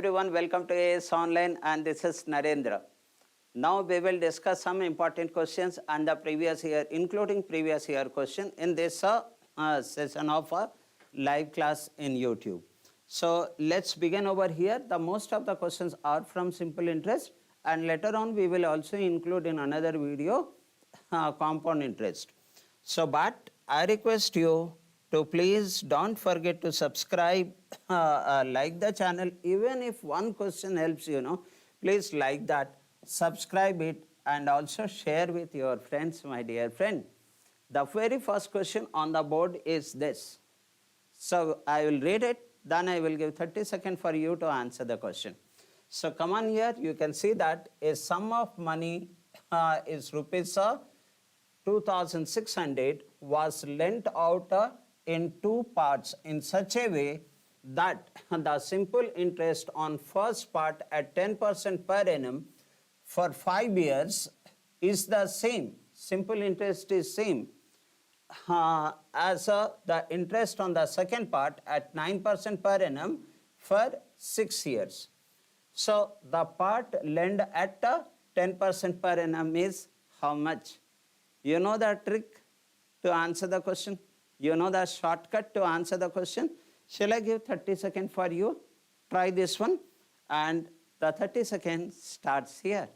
everyone, welcome to AS Online and this is Narendra. Now we will discuss some important questions and the previous year, including previous year question in this session of a live class in YouTube. So let's begin over here. The most of the questions are from simple interest and later on we will also include in another video compound interest. So but I request you to please don't forget to subscribe, like the channel. Even if one question helps please like that, subscribe it and also share with your friends, my dear friend. The very first question on the board is this. So I will read it, then I will give 30 seconds for you to answer the question. So come on here, you can see that a sum of money is rupees 2,600 was lent out in two parts in such a way that the simple interest on first part at 10% per annum for 5 years is the same. Simple interest is same as the interest on the second part at 9% per annum for 6 years. So the part lent at 10% per annum is how much? You know the trick to answer the question? You know the shortcut to answer the question? Shall I give 30 seconds for you? Try this one and the 30 seconds starts here.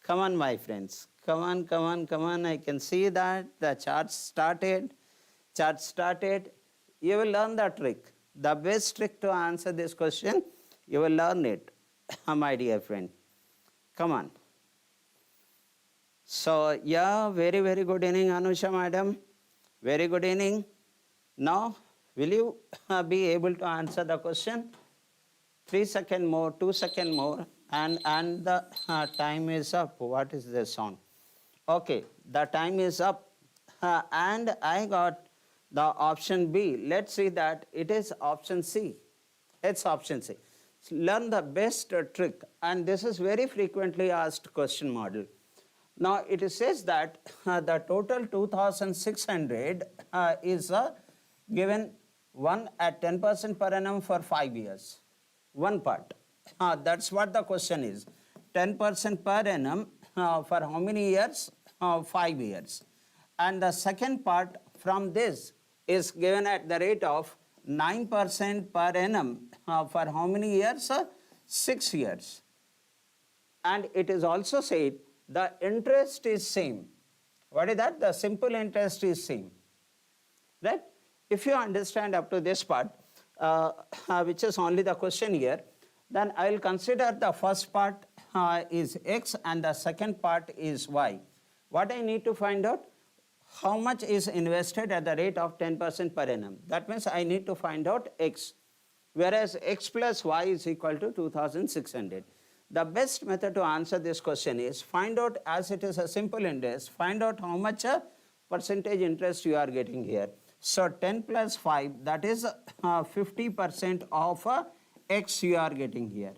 Come on my friends. Come on. I can see that the chart started. You will learn the trick. The best trick to answer this question, you will learn it, my dear friend. Come on. So, yeah, very good evening, Anusha madam. Very good evening. Now, will you be able to answer the question? 3 seconds more, 2 seconds more, and the time is up. What is this on? Okay, the time is up. And I got the option B. Let's see that it is option C. It's option C. Learn the best trick. And this is very frequently asked question model. Now, it says that the total 2,600 is given one at 10% per annum for 5 years. One part. That's what the question is. 10% per annum for how many years? 5 years. And the second part from this is given at the rate of 9% per annum for how many years? 6 years. And it is also said the interest is same. What is that? The simple interest is same. Right? If you understand up to this part, which is only the question here, then I will consider the first part is X and the second part is Y. What I need to find out? How much is invested at the rate of 10% per annum. That means I need to find out X. Whereas X plus Y is equal to 2,600. The best method to answer this question is find out, as it is a simple interest, find out how much percentage interest you are getting here. So 10 plus 5, that is 50% of X you are getting here.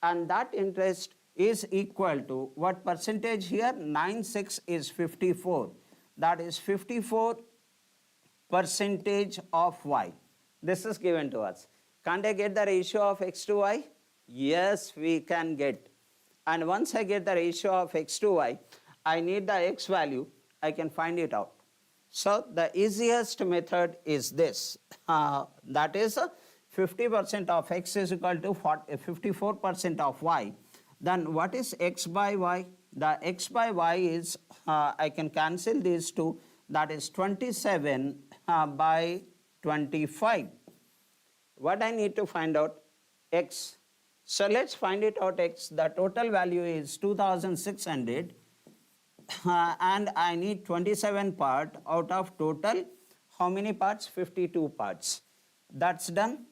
And that interest is equal to what percentage here? 96 is 54. That is 54% of Y. This is given to us. Can't I get the ratio of X to Y? Yes, we can get. And once I get the ratio of X to Y, I need the X value, I can find it out. So the easiest method is this. That is 50% of X is equal to 54% of Y. Then what is X by Y? The X by Y is, I can cancel these two, that is 27 by 25. What I need to find out? X. So let's find it out X. The total value is 2,600 and I need 27 part out of total. How many parts? 52 parts. That's done.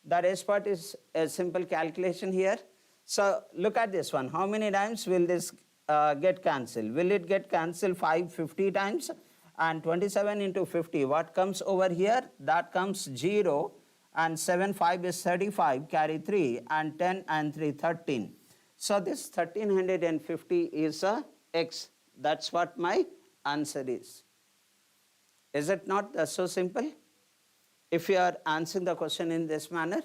The rest part is a simple calculation here. So look at this one. How many times will this get cancelled? Will it get cancelled 50 times? And 27 into 50, what comes over here? That comes 0. And 7, 5 is 35, carry 3, and 10 and 3, 13. So this 1350 is X. That's what my answer is. Is it not so simple? If you are answering the question in this manner,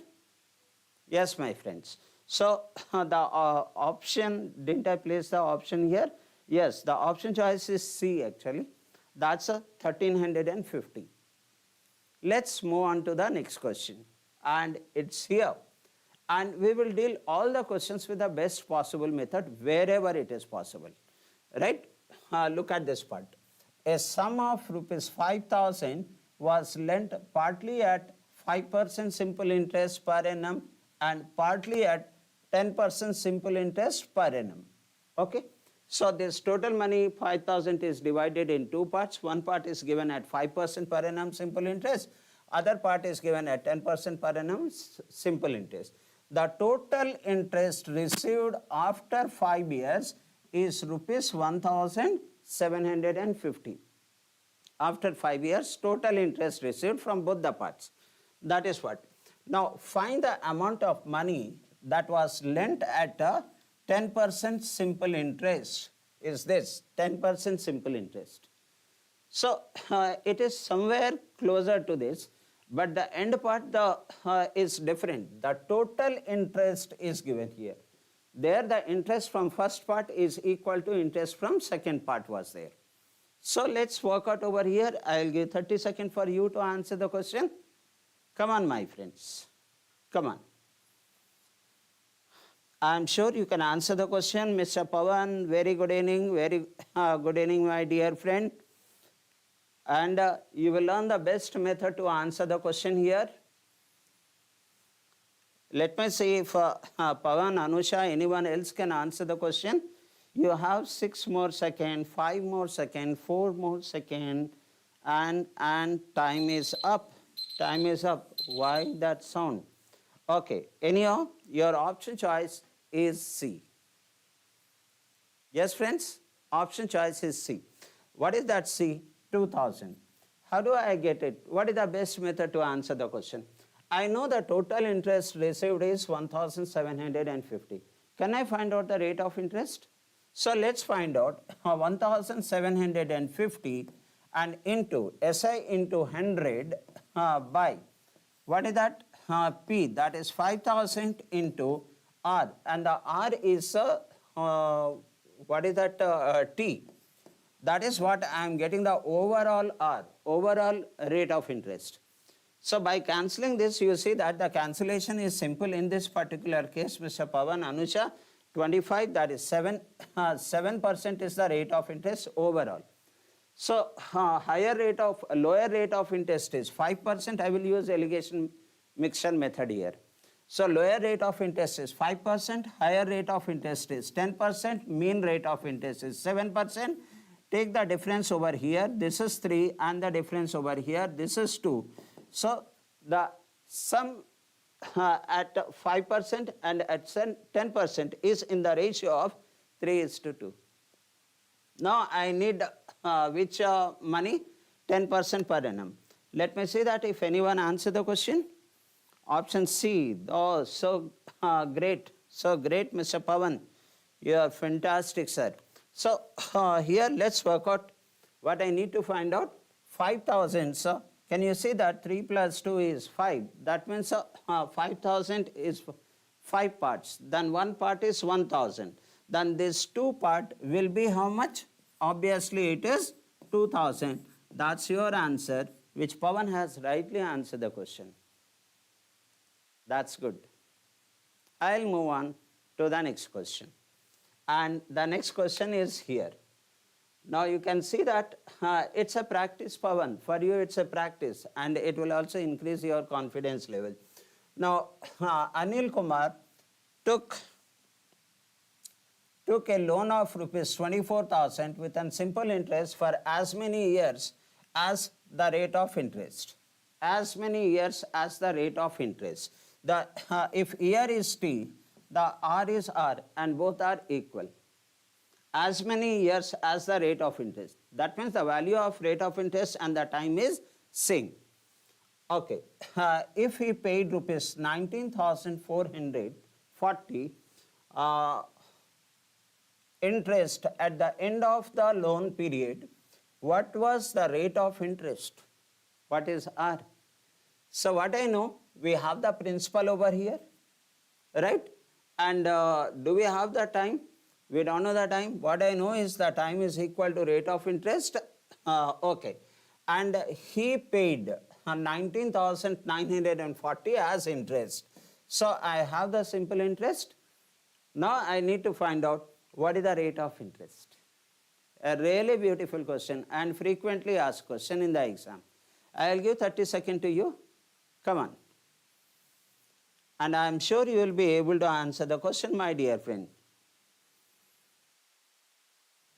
Yes, my friends. So the option, didn't I place the option here? Yes, the option choice is C actually. That's a 1350. Let's move on to the next question. And it's here. And we will deal all the questions with the best possible method wherever it is possible. Right? Look at this part. A sum of rupees 5,000 was lent partly at 5% simple interest per annum and partly at 10% simple interest per annum. Okay? So this total money 5,000 is divided in two parts. One part is given at 5% per annum simple interest. Other part is given at 10% per annum simple interest. The total interest received after 5 years is rupees 1,750. After 5 years, total interest received from both the parts. That is what. Now, find the amount of money that was lent at a 10% simple interest. Is this 10% simple interest? So, it is somewhere closer to this, but the end part is different. The total interest is given here. There, the interest from first part is equal to interest from second part was there. So let's work out over here. I'll give 30 seconds for you to answer the question. Come on, my friends. Come on. I'm sure you can answer the question. Mr. Pawan, very good evening. Very good evening, my dear friend. And you will learn the best method to answer the question here. Let me see if Pawan, Anusha, anyone else can answer the question. You have 6 more seconds, 5 more seconds, 4 more seconds, and time is up. Time is up. Why that sound? Okay. Anyhow, your option choice is C. Yes, friends? Option choice is C. What is that C? 2,000. How do I get it? What is the best method to answer the question? I know the total interest received is 1,750. Can I find out the rate of interest? So let's find out 1,750 and into SI into 100 by, what is that? P, that is 5,000 into R, and the R is, what is that? T. That is what I am getting the overall R, overall rate of interest. So by cancelling this, you see that the cancellation is simple in this particular case, Mr. Pawan, Anusha. 25, that is 7% is the rate of interest overall. So lower rate of interest is 5%. I will use allegation mixture method here. So lower rate of interest is 5%, higher rate of interest is 10%, mean rate of interest is 7%. Take the difference over here, this is 3, and the difference over here, this is 2. So the sum at 5% and at 10% is in the ratio of 3:2. Now I need which money? 10% per annum. Let me see that if anyone answer the question. Option C. Oh, so great. So great, Mr. Pawan. You are fantastic, sir. So here let's work out what I need to find out. 5,000, so can you see that 3 plus 2 is 5? That means 5,000 is 5 parts. Then one part is 1,000. Then this 2 part will be how much? Obviously it is 2,000. That's your answer, which Pawan has rightly answered the question. That's good. I'll move on to the next question. And the next question is here. Now you can see that it's a practice, Pawan. For you it's a practice, and it will also increase your confidence level. Now Anil Kumar took a loan of rupees 24,000 with a simple interest for as many years as the rate of interest. As many years as the rate of interest. If year is T, the R is R, and both are equal. As many years as the rate of interest. That means the value of rate of interest and the time is same. Okay. If he paid rupees 19,440 interest at the end of the loan period, what was the rate of interest? What is R? So what I know, we have the principal over here. right? And do we have the time? We don't know the time. What I know is the time is equal to rate of interest. Okay. And he paid 19,940 as interest. So I have the simple interest. Now I need to find out what is the rate of interest. A really beautiful question and frequently asked question in the exam. I will give 30 seconds to you. Come on. And I am sure you will be able to answer the question, my dear friend.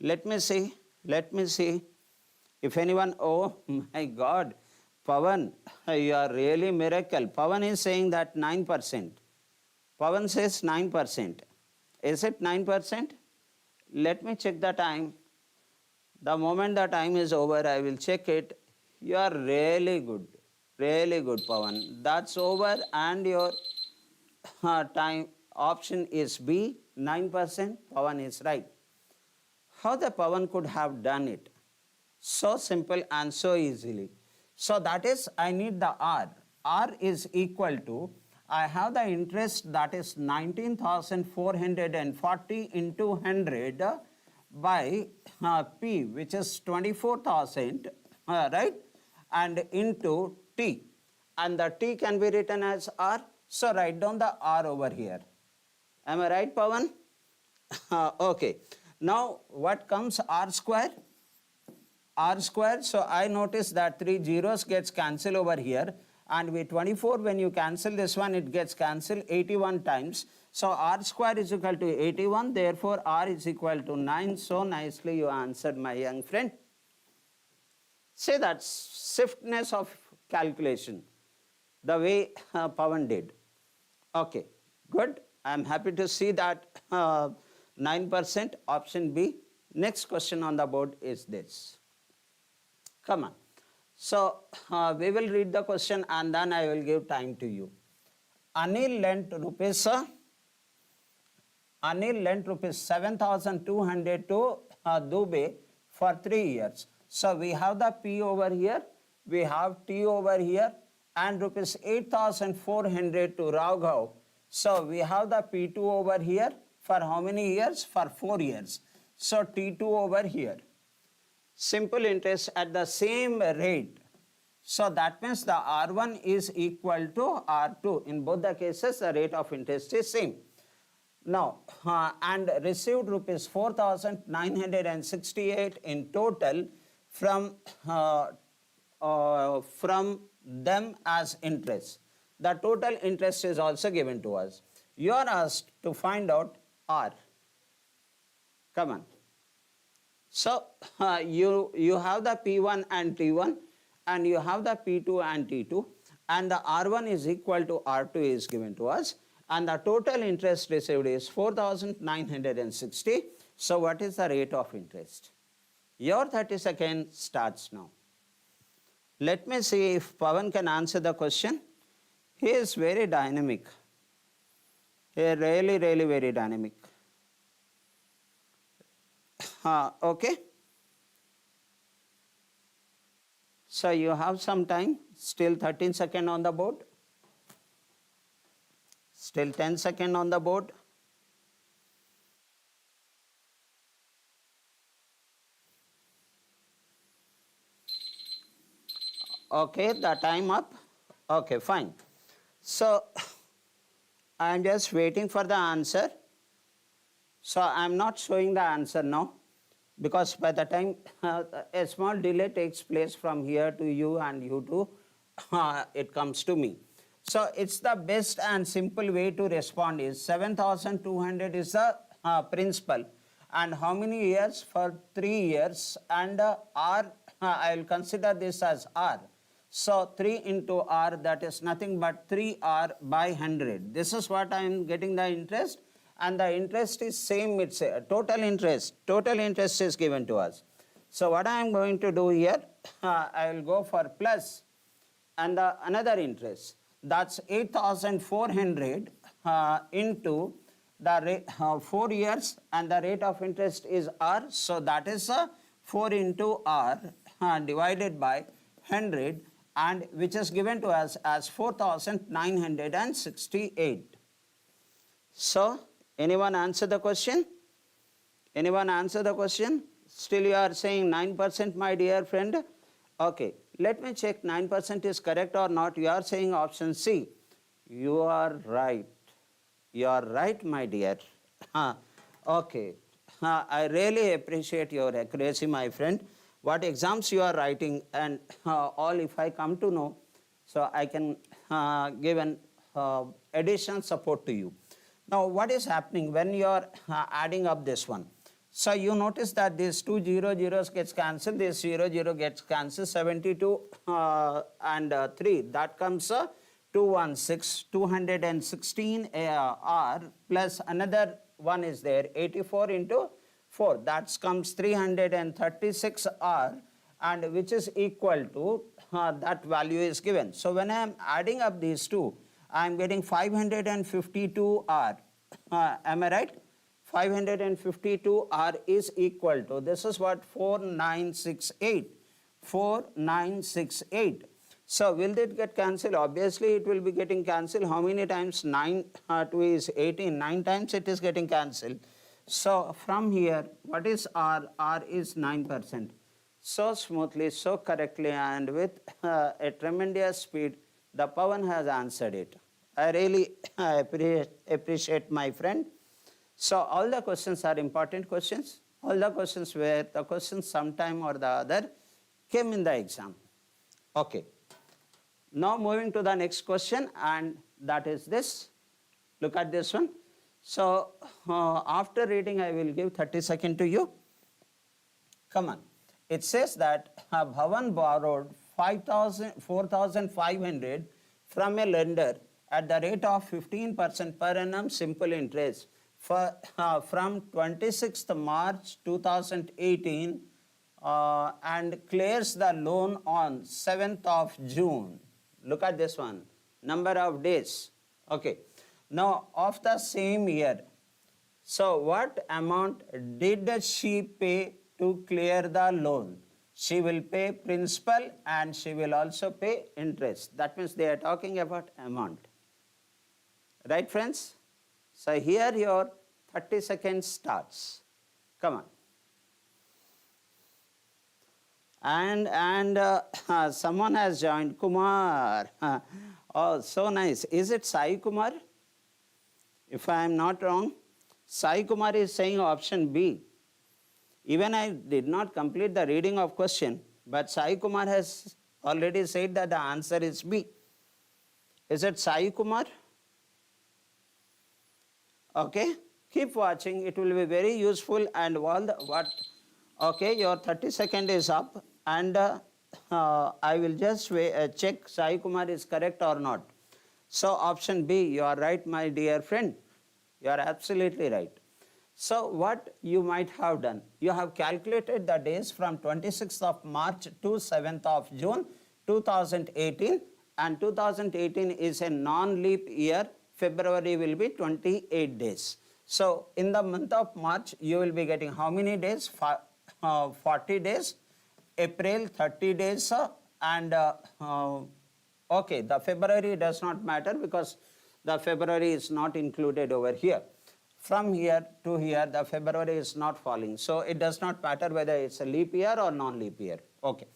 Let me see. If anyone, oh my God, Pavan, you are really miracle. Pavan is saying that 9%. Pavan says 9%. Is it 9%? Let me check the time. The moment the time is over, I will check it. You are really good, Pavan. That's over, and your time option is B, 9%. Pavan is right. How the Pavan could have done it? So simple and so easily. So that is, I need the R. R is equal to, I have the interest that is 19,440 into 100 by P, which is 24,000, right? And into T. And the T can be written as R. So write down the R over here. Am I right, Pavan? Okay. Now, what comes R square? R square, so I notice that 3 zeros gets cancelled over here, and with 24, when you cancel this one, it gets cancelled 81 times. So R square is equal to 81, therefore R is equal to 9. So nicely you answered, my young friend. Say that swiftness of calculation, the way Pavan did. Okay, good. I am happy to see that 9%, option B. Next question on the board is this. Come on. So we will read the question and then I will give time to you. Anil lent rupees 7,200 to Dubey for 3 years. So we have the P over here, we have T over here, and rupees 8,400 to Raghav. So we have the P2 over here for how many years? For 4 years. So T2 over here. Simple interest at the same rate. So that means the R1 is equal to R2. In both the cases, the rate of interest is same. Now, and received rupees 4,968 in total from them as interest. The total interest is also given to us. You are asked to find out R. Come on. So, you have the P1 and T1, and you have the P2 and T2, and the R1 is equal to R2 is given to us, and the total interest received is 4,960. So what is the rate of interest? Your 30 seconds starts now. Let me see if Pavan can answer the question. He is very dynamic. He is really very dynamic. Okay. So you have some time, still 13 seconds on the board. Still 10 seconds on the board. Okay, the time up. Okay, fine. So I am just waiting for the answer. So I am not showing the answer now, because by the time a small delay takes place from here to you and you to it comes to me. So it's the best and simple way to respond is 7,200 is the principal, and how many years? For 3 years, and R, I will consider this as R. So 3 into R, that is nothing but 3R by 100. This is what I am getting the interest, and the interest is same, it's total interest is given to us. So what I am going to do here, I will go for plus and another interest. That's 8,400 into the rate, 4 years, and the rate of interest is R. So that is 4 into R divided by 100, and which is given to us as 4,968. So, anyone answer the question? Anyone answer the question? Still you are saying 9%, my dear friend. Okay, let me check 9% is correct or not. You are saying option C. You are right. You are right, my dear. Okay. I really appreciate your accuracy, my friend. What exams you are writing and all, if I come to know, so I can give an additional support to you. Now, what is happening when you are adding up this one? So, you notice that these two zeros gets cancelled, this 0 gets cancelled, 72 and 3, that comes 216, 216 R plus another one is there, 84 into 4, that comes 336 R, and which is equal to that value is given. So, when I am adding up these two, I am getting 552 R. Am I right? 552 R is equal to, this is what, 4968. 4968. So, will it get cancelled? Obviously, it will be getting cancelled. How many times? 9 2 is 18. 9 times it is getting cancelled. So, from here, what is R? R is 9%. So smoothly, so correctly, and with a tremendous speed, the Pawan has answered it. I really appreciate my friend. So all the questions are important questions. All the questions where the questions sometime or the other came in the exam. Okay. Now moving to the next question, and that is this. Look at this one. So after reading, I will give 30 seconds to you. Come on. It says that Bhavan borrowed 4,500 from a lender at the rate of 15% per annum simple interest from 26th March 2018 and clears the loan on 7th of June. Look at this one, number of days. Okay. Now, of the same year, so what amount did she pay to clear the loan? She will pay principal and she will also pay interest. That means they are talking about amount. Right, friends? So here your 30 seconds starts. Come on. And someone has joined, Kumar. Oh, so nice. Is it Sai Kumar? If I am not wrong, Sai Kumar is saying option B. Even I did not complete the reading of question, but Sai Kumar has already said that the answer is B. Is it Sai Kumar? Okay, keep watching. It will be very useful, and all the what. Okay, your 30 seconds is up, and I will just check Sai Kumar is correct or not. So option B, you are right, my dear friend. You are absolutely right. So what you might have done, you have calculated the days from 26th of March to 7th of June 2018, and 2018 is a non-leap year. February will be 28 days. So in the month of March, you will be getting how many days? 40 days. April 30 days, and okay, the February does not matter because the February is not included over here. From here to here, the February is not falling. So it does not matter whether it's a leap year or non-leap year. Okay.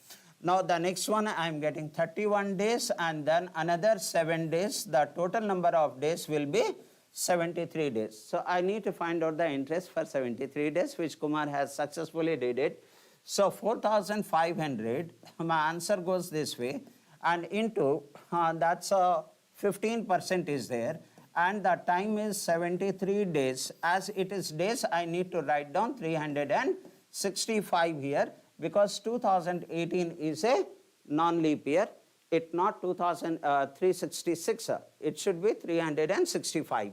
Now the next one, I am getting 31 days and then another 7 days. The total number of days will be 73 days. So I need to find out the interest for 73 days, which Kumar has successfully did it. So 4,500, my answer goes this way, and into, that's 15% is there, and the time is 73 days. As it is days, I need to write down 365 here, because 2018 is a non-leap year. It not 366, it should be 365.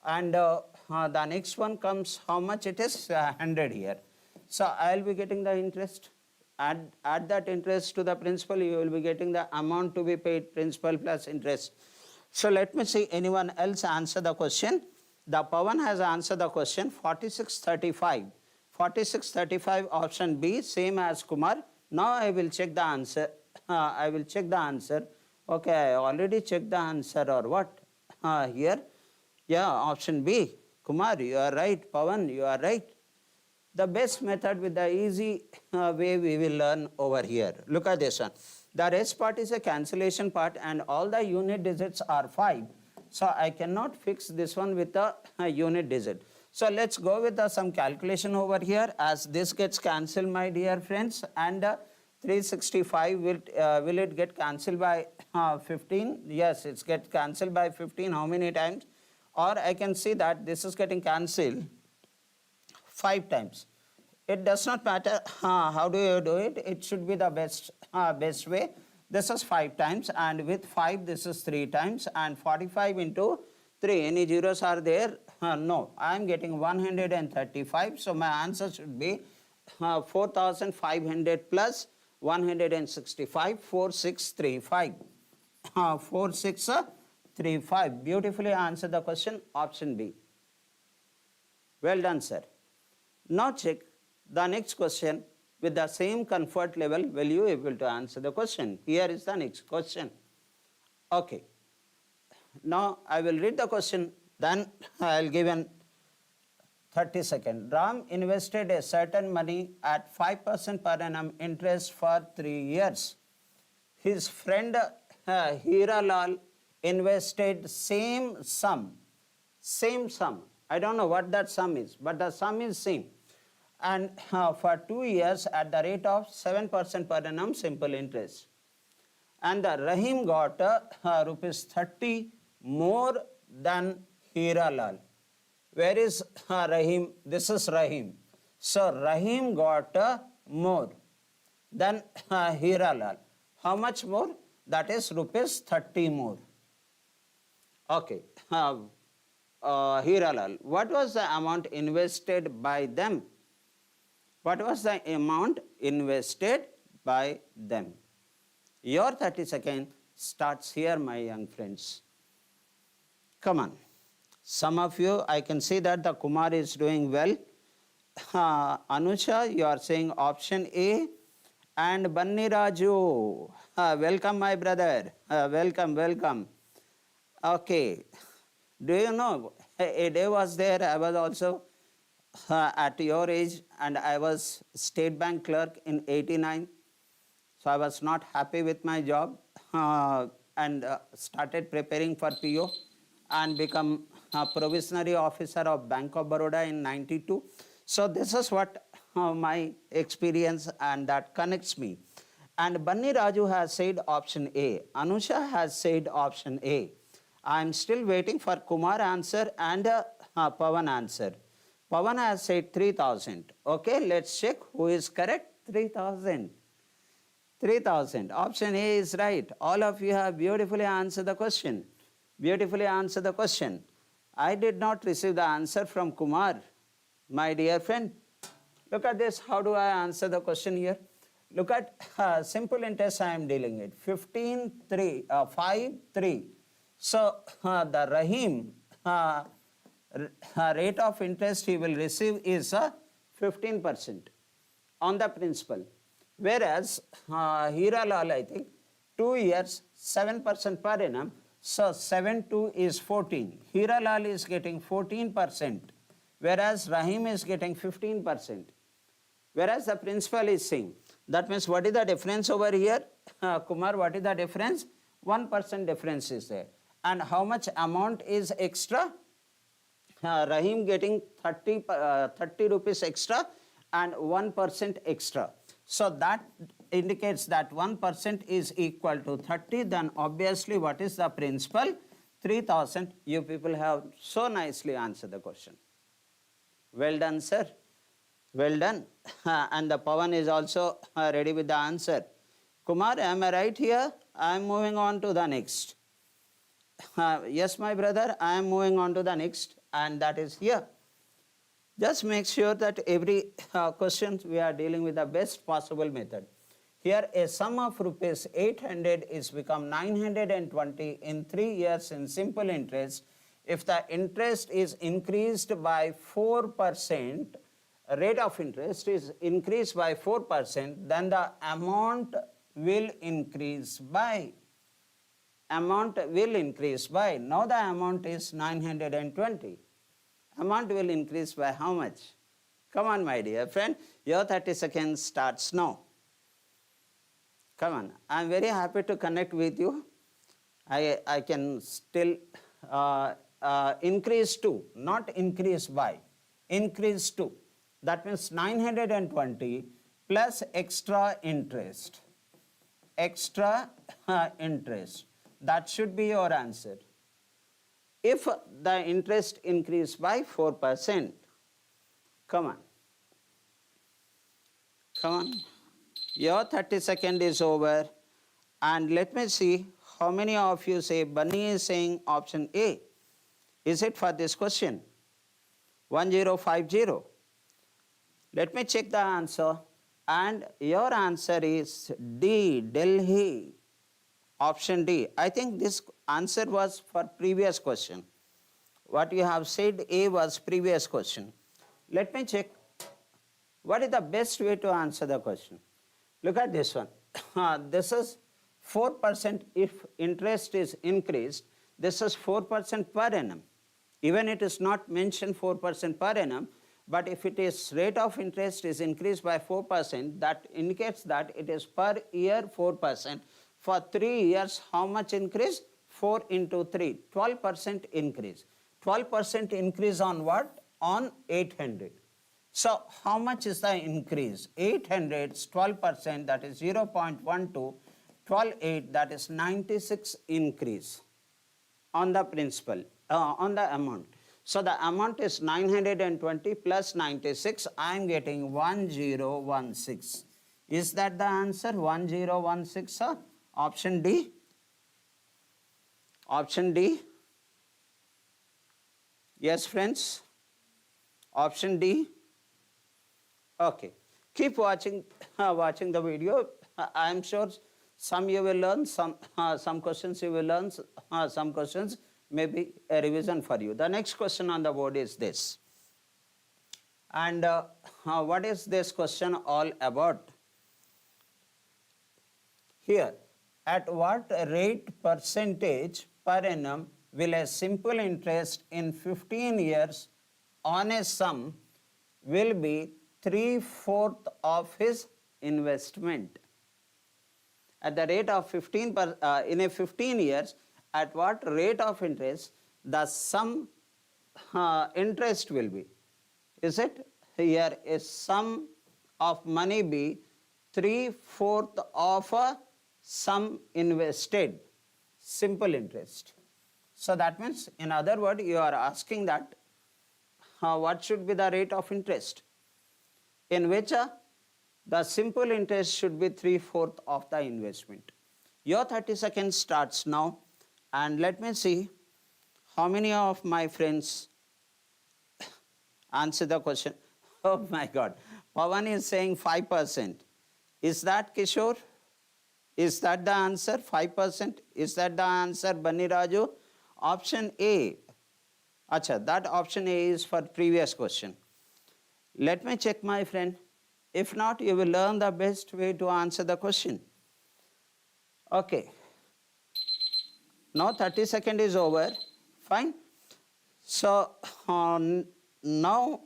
And the next one comes, how much it is? 100 here. So I will be getting the interest. Add that interest to the principal, you will be getting the amount to be paid, principal plus interest. So let me see anyone else answer the question. The Pawan has answered the question, 4635. 4635 option B, same as Kumar. Now I will check the answer. I will check the answer. Okay, I already checked the answer or what? Here. Yeah, option B. Kumar, you are right. Pawan, you are right. The best method with the easy way we will learn over here. Look at this one. The rest part is a cancellation part and all the unit digits are 5. So I cannot fix this one with a unit digit. So let's go with some calculation over here as this gets cancelled, my dear friends, and 365 will it get cancelled by 15? Yes, it's get cancelled by 15. How many times? Or I can see that this is getting cancelled 5 times. It does not matter how do you do it. It should be the best way. This is 5 times, and with 5 this is 3 times, and 45 into 3. Any zeros are there? No. I am getting 135. So my answer should be 4500 plus 165, 4635. 4635. Beautifully answer the question, option B. Well done, sir. Now check the next question with the same comfort level. Will you able to answer the question? Here is the next question. Okay. Now I will read the question, then I will give an 30 seconds. Ram invested a certain money at 5% per annum interest for 3 years. His friend Hiralal invested same sum. I don't know what that sum is, but the sum is same. And for 2 years at the rate of 7% per annum simple interest. And the Rahim got rupees 30 more than Hiralal. Where is Rahim? This is Rahim. So Rahim got more than Hiralal. How much more? That is rupees 30 more. Okay. Hiralal. What was the amount invested by them? What was the amount invested by them? Your 30 seconds starts here, my young friends. Come on. Some of you, I can see that the Kumar is doing well. Anusha, you are saying option A. And Banni Raju, welcome my brother. Welcome. Okay. Do you know, a day was there, I was also at your age, and I was State Bank clerk in 89. So I was not happy with my job and started preparing for PO and become a provisionary officer of Bank of Baroda in 92. So this is what my experience, and that connects me. And Banni Raju has said option A. Anusha has said option A. I am still waiting for Kumar answer and Pawan answer. Pawan has said 3000. Okay, let's check who is correct. 3000. 3000. Option A is right. All of you have beautifully answered the question. I did not receive the answer from Kumar, my dear friend. Look at this. How do I answer the question here? Look at simple interest I am dealing with. 5 3. So the Rahim rate of interest he will receive is 15% on the principal. Whereas Hiralal, I think, 2 years, 7% per annum. So 7 2 is 14. Hiralal is getting 14%, whereas Rahim is getting 15%. Whereas the principal is same. That means what is the difference over here? Kumar, what is the difference? 1% difference is there. And how much amount is extra? Rahim getting 30 rupees extra and 1% extra. So that indicates that 1% is equal to 30. Then obviously what is the principal? 3000. You people have so nicely answered the question. Well done, sir. Well done. And the Pawan is also ready with the answer. Kumar, am I right here? I am moving on to the next. Yes, my brother, I am moving on to the next, and that is here. Just make sure that every question we are dealing with the best possible method. Here a sum of rupees 800 is become 920 in 3 years in simple interest. If the interest is increased by 4%, rate of interest is increased by 4%, then the amount will increase by. amount will increase by, now the amount is 920. Amount will increase by how much? Come on, my dear friend, your 30 seconds starts now. Come on, I am very happy to connect with you. I can still increase to, not increase by, increase to. That means 920 plus extra interest. Extra interest. That should be your answer. If the interest increase by 4%, come on. Come on. Your 30 second is over. And let me see how many of you say, Bunny is saying option A. Is it for this question? 1050. Let me check the answer. And your answer is D, Delhi. Option D. I think this answer was for previous question. What you have said A was previous question. Let me check. What is the best way to answer the question? Look at this one. This is 4% if interest is increased. This is 4% per annum. Even it is not mentioned 4% per annum, but if it is rate of interest is increased by 4%, that indicates that it is per year 4%. For 3 years, how much increase? 4 into 3, 12% increase. 12% increase on what? On 800. So, how much is the increase? 800, 12%, that is 0.12, 12.8, that is 96 increase on the principal, on the amount. So, the amount is 920 plus 96, I am getting 1016. Is that the answer? 1016, sir? Option D? Option D? Yes, friends? Option D? Okay. Keep watching the video. I am sure some you will learn, some questions you will learn, some questions may be a revision for you. The next question on the board is this. And what is this question all about? Here, at what rate percentage per annum will a simple interest in 15 years on a sum will be 3/4 of his investment? At the rate of 15 in a 15 years, at what rate of interest the sum interest will be? Is it here a sum of money be 3/4 of a sum invested, simple interest? So that means, in other words, you are asking that what should be the rate of interest in which the simple interest should be 3/4 of the investment. Your 30 seconds starts now, and let me see how many of my friends answer the question. Oh my God, Pawan is saying 5%. Is that Kishore? Is that the answer? 5%? Is that the answer, Bani Raju? Option A. Acha, that option A is for previous question. Let me check, my friend. If not, you will learn the best way to answer the question. Okay. Now 30 seconds is over. Fine. So now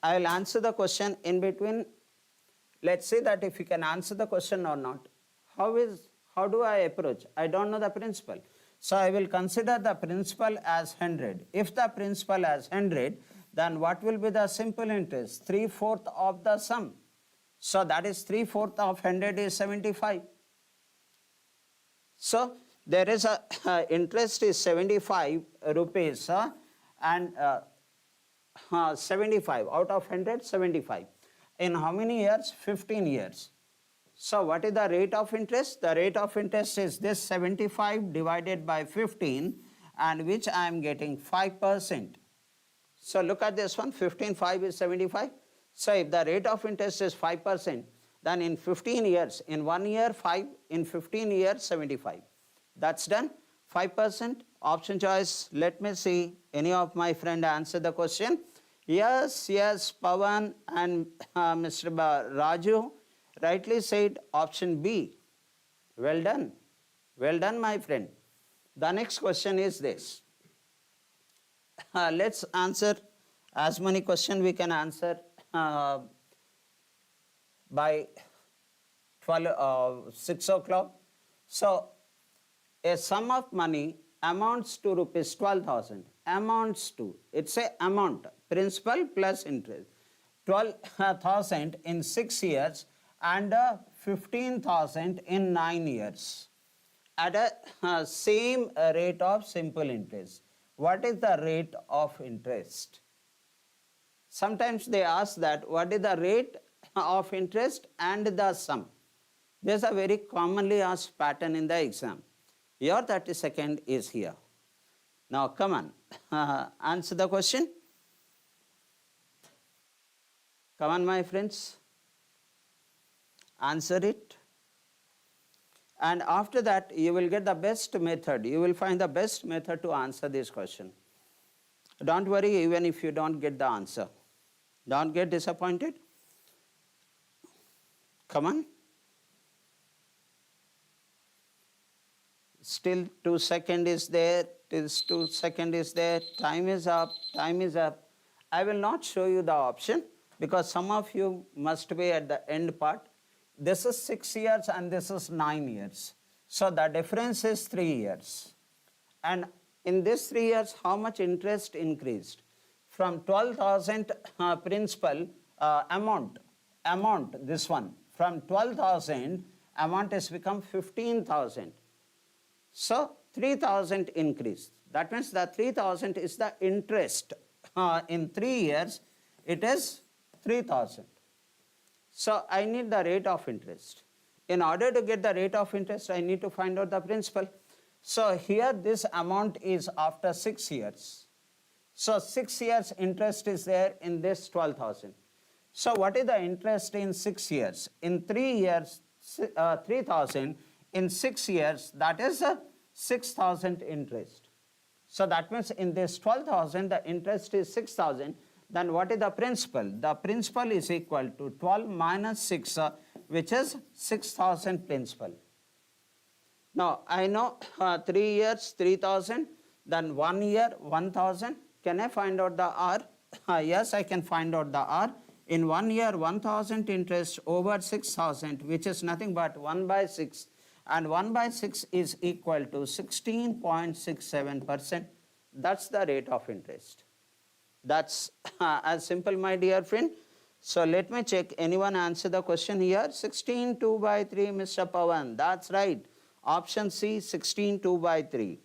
I will answer the question in between. Let's see that if you can answer the question or not. How do I approach? I don't know the principal. So I will consider the principal as 100. If the principal as 100, then what will be the simple interest? 3/4 of the sum. So that is 3/4 of 100 is 75. So there is a interest is 75 rupees and 75 out of 100, 75. In how many years? 15 years. So what is the rate of interest? The rate of interest is this 75 divided by 15, and which I am getting 5%. So look at this one, 15, 5 is 75. So if the rate of interest is 5%, then in 15 years, in 1 year 5, in 15 years 75. That's done. 5%. Option choice. Let me see any of my friend answer the question. Yes, Pawan and Mr. Raju rightly said option B. Well done. Well done, my friend. The next question is this. Let's answer as many questions we can answer by 6 o'clock. So, a sum of money amounts to rupees 12,000. Amounts to, it's a amount, principal plus interest. 12,000 in 6 years and 15,000 in 9 years at a same rate of simple interest. What is the rate of interest? Sometimes they ask that what is the rate of interest and the sum. This is a very commonly asked pattern in the exam. Your 30-second is here. Now come on, answer the question. Come on, my friends, answer it. And after that, you will get the best method. You will find the best method to answer this question. Don't worry even if you don't get the answer. Don't get disappointed. Come on. Still 2 seconds is there. Till 2 seconds is there. Time is up. Time is up. I will not show you the option because some of you must be at the end part. This is 6 years and this is 9 years. So the difference is 3 years. And in this 3 years, how much interest increased? From 12,000 principal amount, this one. From 12,000, amount has become 15,000. So 3,000 increased. That means the 3,000 is the interest. In 3 years, it is 3,000. So I need the rate of interest. In order to get the rate of interest, I need to find out the principal. So here this amount is after 6 years. So 6 years interest is there in this 12,000. So what is the interest in 6 years? In 3 years, 3,000. In 6 years, that is 6,000 interest. So that means in this 12,000, the interest is 6,000. Then what is the principal? The principal is equal to 12 minus 6, which is 6,000 principal. Now, I know 3 years, 3,000, then 1 year, 1,000. Can I find out the R? Yes, I can find out the R. In 1 year, 1,000 interest over 6,000, which is nothing but 1 by 6. And 1 by 6 is equal to 16.67%. That's the rate of interest. That's as simple, my dear friend. So let me check. Anyone answer the question here? 16 2 by 3, Mr. Pawan. That's right. Option C, 16 2 by 3.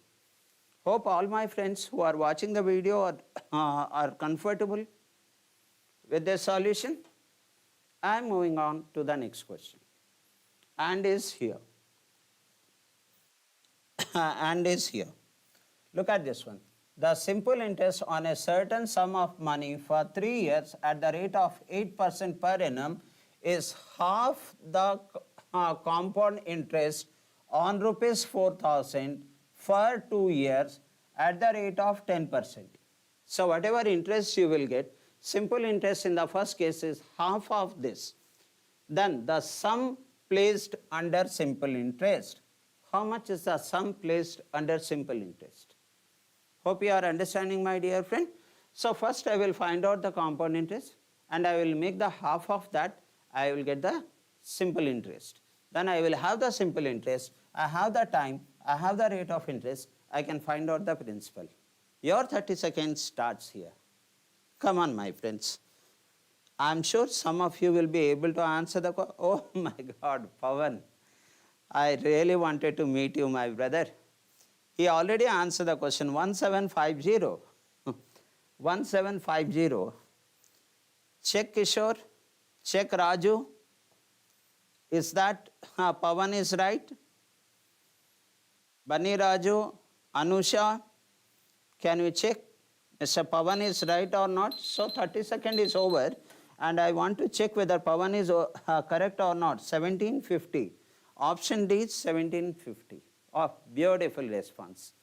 Hope all my friends who are watching the video are comfortable with the solution. I am moving on to the next question. And is here. And is here. Look at this one. The simple interest on a certain sum of money for 3 years at the rate of 8% per annum is half the compound interest on rupees 4,000 for 2 years at the rate of 10%. So whatever interest you will get, simple interest in the first case is half of this. Then the sum placed under simple interest. How much is the sum placed under simple interest? Hope you are understanding, my dear friend. So first I will find out the compound interest and I will make the half of that. I will get the simple interest. Then I will have the simple interest. I have the time. I have the rate of interest. I can find out the principal. Your 30 seconds starts here. Come on, my friends. I am sure some of you will be able to answer the question. Oh my God, Pawan. I really wanted to meet you, my brother. He already answered the question, 1750. 1750. Check Kishore. Check Raju. Is that Pawan is right? Bani Raju, Anusha, can we check Mr. Pawan is right or not? So 30 seconds is over and I want to check whether Pawan is correct or not. 1750. Option D is 1750. Oh, beautiful response.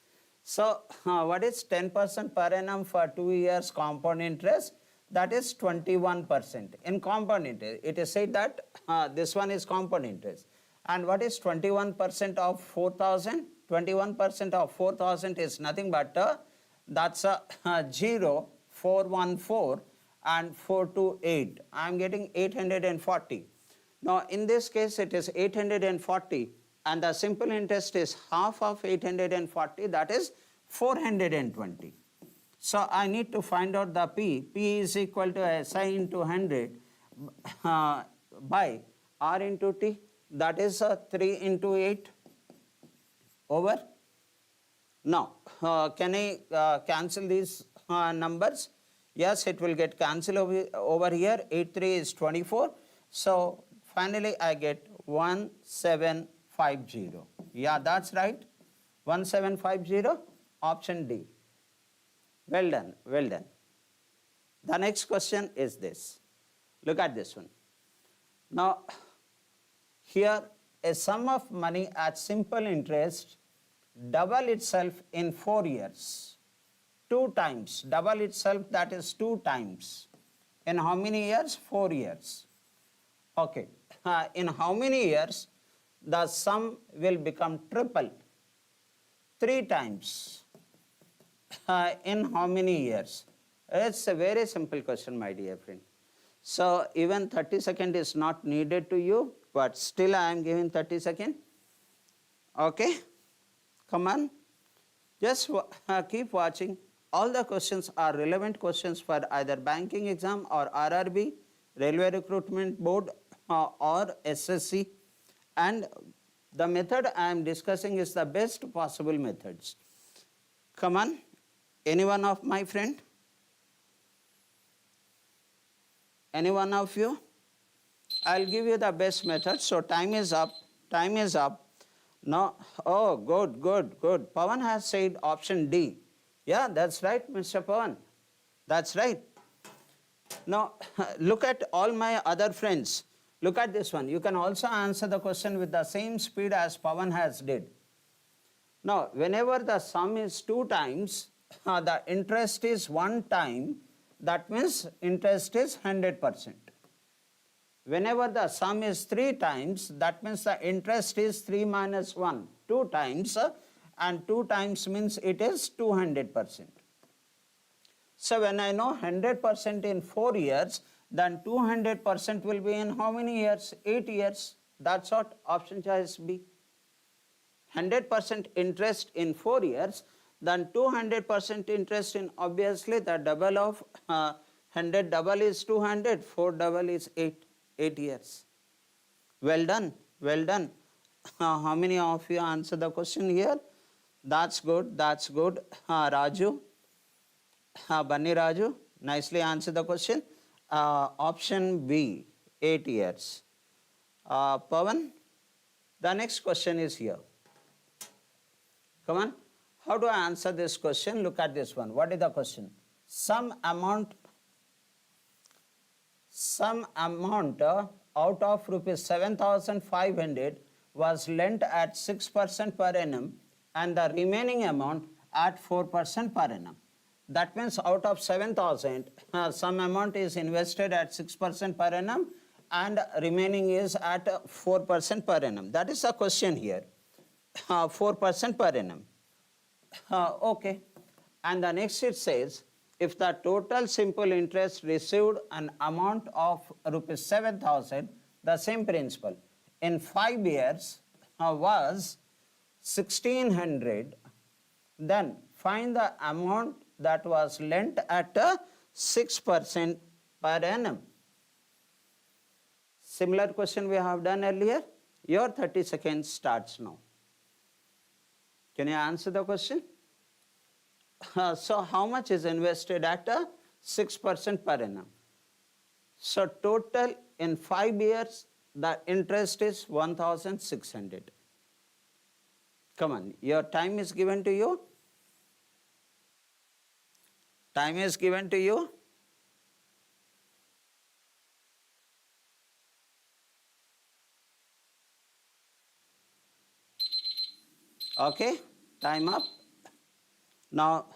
So what is 10% per annum for 2 years compound interest? That is 21%. In compound interest, it is said that this one is compound interest. And what is 21% of 4,000? 21% of 4,000 is nothing but that's a 0, 414 and 428. I am getting 840. Now in this case it is 840 and the simple interest is half of 840, that is 420. So I need to find out the P. P is equal to SI into 100 by R into T, that is 3 into 8 over. Now, can I cancel these numbers? Yes, it will get cancelled over here. 8 3 is 24. So finally I get 1750. Yeah, that's right. 1750, option D. Well done, well done. The next question is this. Look at this one. Now, here a sum of money at simple interest double itself in 4 years. 2 times, double itself, that is 2 times. In how many years? 4 years. Okay. In how many years the sum will become triple? 3 times. In how many years? It's a very simple question, my dear friend. So even 30 seconds is not needed to you, but still I am giving 30 seconds. Okay, come on. Just keep watching. All the questions are relevant questions for either banking exam or RRB, Railway Recruitment Board or SSC. And the method I am discussing is the best possible methods. Come on, anyone of my friend? Any one of you? I'll give you the best method. So time is up. Time is up. No. Oh, good, good, good. Pawan has said option D. Yeah, that's right, Mr. Pawan. That's right. Now, look at all my other friends. Look at this one. You can also answer the question with the same speed as Pawan has did. Now, whenever the sum is 2 times, the interest is 1 time, that means interest is 100%. Whenever the sum is 3 times, that means the interest is 3 minus 1, 2 times, and 2 times means it is 200%. So when I know 100% in 4 years, then 200% will be in how many years? 8 years. That's what option choice B. 100% interest in 4 years, then 200% interest in, obviously the double of 100 double is 200, 4 double is 8 years. Well done, well done. How many of you answer the question here? That's good, that's good. Raju, Bunny Raju, nicely answer the question. Option B, 8 years. Pawan, the next question is here. Come on. How do I answer this question? Look at this one. What is the question? Some amount out of rupees 7,500 was lent at 6% per annum and the remaining amount at 4% per annum. That means out of 7,000, some amount is invested at 6% per annum and remaining is at 4% per annum. That is the question here. 4% per annum. Okay. And the next it says, if the total simple interest received an amount of rupees 7,000, the same principal, in 5 years was 1,600, then find the amount that was lent at 6% per annum. Similar question we have done earlier. Your 30 seconds starts now. Can you answer the question? So how much is invested at 6% per annum? So total in 5 years, the interest is 1,600. Come on, your time is given to you. Time is given to you. Okay, time up. Now,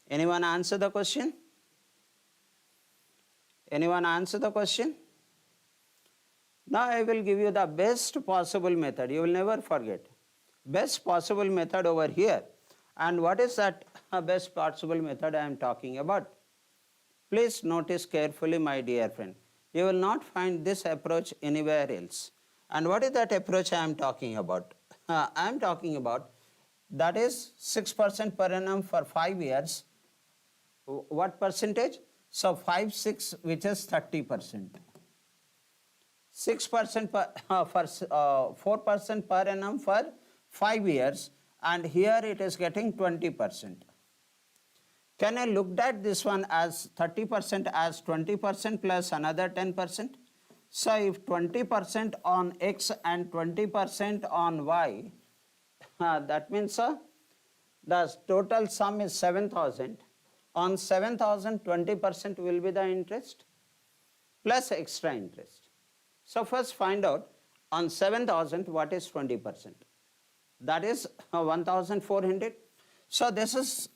anyone answer the question? Anyone answer the question? Now I will give you the best possible method. You will never forget. Best possible method over here. And what is that best possible method I am talking about? Please notice carefully, my dear friend. You will not find this approach anywhere else. And what is that approach I am talking about? I am talking about that is 6% per annum for 5 years. What percentage? So 5, 6, which is 30%. 6% per, for 4% per annum for 5 years, and here it is getting 20%. Can I look at this one as 30% as 20% plus another 10%? So if 20% on X and 20% on Y, that means the total sum is 7,000. On 7,000, 20% will be the interest plus extra interest. So first find out on 7,000 what is 20%. That is 1,400. So this is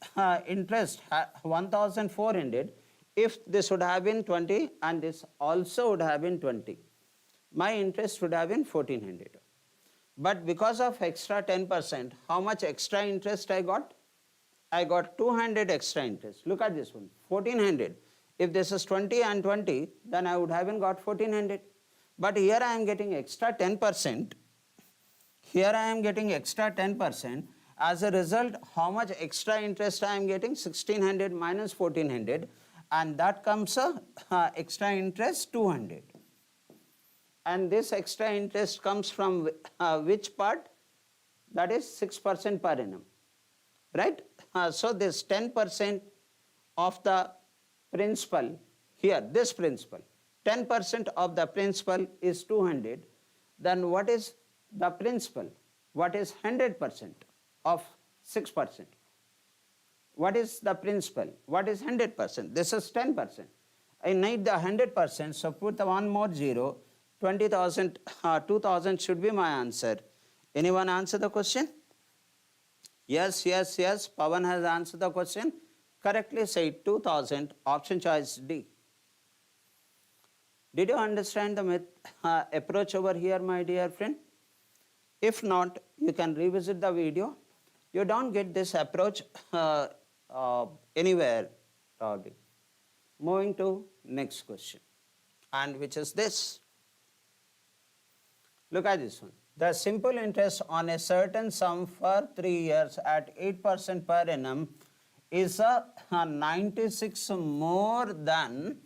interest 1,400. If this would have been 20 and this also would have been 20, my interest would have been 1,400. But because of extra 10%, how much extra interest I got? I got 200 extra interest. Look at this one, 1,400. If this is 20 and 20, then I would have got 1,400. But here I am getting extra 10%. Here I am getting extra 10%. As a result, how much extra interest I am getting? 1,600 minus 1,400. And that comes extra interest 200. And this extra interest comes from which part? That is 6% per annum. Right? So this 10% of the principal here, this principal, 10% of the principal is 200. Then what is the principal? What is 100% of 6%? What is the principal? What is 100%? This is 10%. I need the 100%, so put the one more zero. 20,000, 2,000 should be my answer. Anyone answer the question? Yes, yes, yes. Pawan has answered the question. Correctly say 2,000. Option choice D. Did you understand the approach over here, my dear friend? If not, you can revisit the video. You don't get this approach anywhere. Moving to next question, and which is this. Look at this one. The simple interest on a certain sum for 3 years at 8% per annum is 96 more than